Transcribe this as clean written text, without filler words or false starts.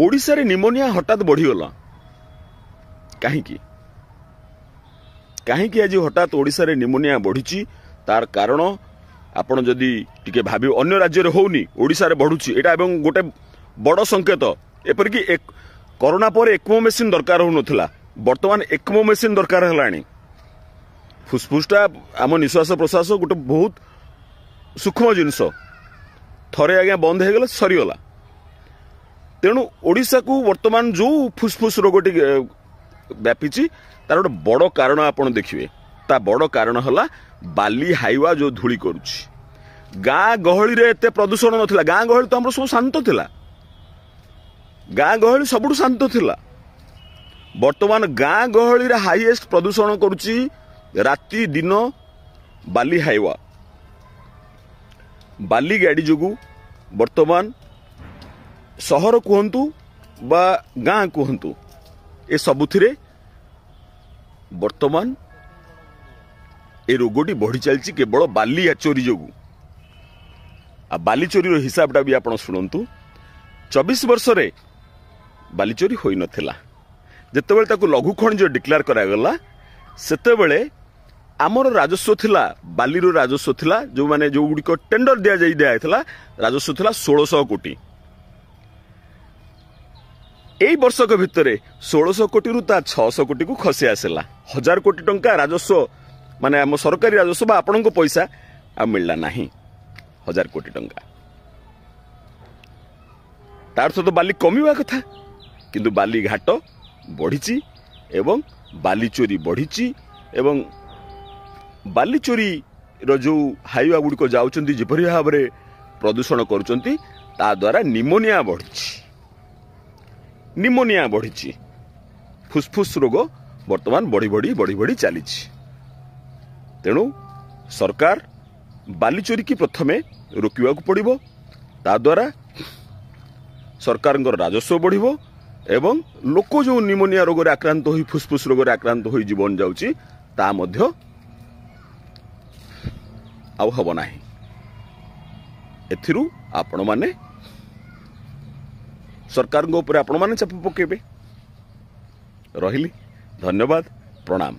ओडिशा रे निमोनिया हठात बढ़ीगला कहीं आज हठात ओडिशा रे निमोनिया बढ़ी तार कारण आपण जदि टिके भाबी अन्य राज्य रे होउनी ओडिशा रे बढ़ुची एटा एवं गोटे बड़ संकेत एपरिक कोरोना पर एक्मो मेसिन दरकार होनथिला वर्तमान एक्मो मेसिन दरकार हलानी फुसफुसटा आम निश्वास प्रश्वास गोटे बहुत सूक्ष्म जिनस थरे आज्ञा बंद हो गला सरीगला तेणु ओडिशा को वर्तमान जो फुसफुस रोगटी व्यापी तार गोटे बड़ कारण आपण देखिए ता बड़ कारण हला बाली हाइवा जो धूली करुछि गाँ गहली रे एते प्रदूषण नथिला गाँ गहली तो हमर सब शांत थिला गाँ गहली सबुठ शांत थिला वर्तमान गाँ गहली रे हाईएस्ट प्रदूषण करुछि राति दिन बाली हाइवा बाली गाड़ी जोगु वर्तमान सहर कहतु बा गाँ कहतु ए सबुथिरे वर्तमान ए रोगटी बढ़ी चलती केवल बाली चोरी जोगु आ बाली चोरी हिसाबटा भी आपण शुणु 24 वर्ष रे बाली चोरी होई नथिला जेतेबेले ताकू लघु खनिज डिक्लेयर करागला सेतेबेले आमर राजस्व थिला बाली रो राजस्व थिला जो माने जो गुडी को टेंडर दिया जाइथिला राजस्व थिला 1600 कोटी एई वर्षक भितरे 1600 कोटी रु ता 600 कोटी को खसी आसला 1000 कोटी टंका राजस्व माने आम सरकारी राजस्व बा आपनको पैसा आ मिलला नाही 1000 कोटी टंका तार तो बाली कमिवा कथा किंतु बाली घाट बढ़ी एवं बाली चोरी बढ़ी एवं बाली चोरी रो जो हाइवा गुड़िक जाउचंती जिपरि भाव में प्रदूषण करुचंती ता द्वारा निमोनिया बढ़ी फुसफुस रोग वर्तमान बढ़ी चली तेणु सरकार बाली चोरी की प्रथमे रोकवा पड़ो ता द्वारा सरकार राजस्व बढ़ो एवं लोक जो निमोनिया रोग रे आक्रांत होई फुसफुस रोग रे आक्रांत होई जीवन जाउची ता मध्य आउ हब नाही एथिरु आपण माने सरकार को ऊपर आपण माने चाप पकेबे रहिली धन्यवाद प्रणाम।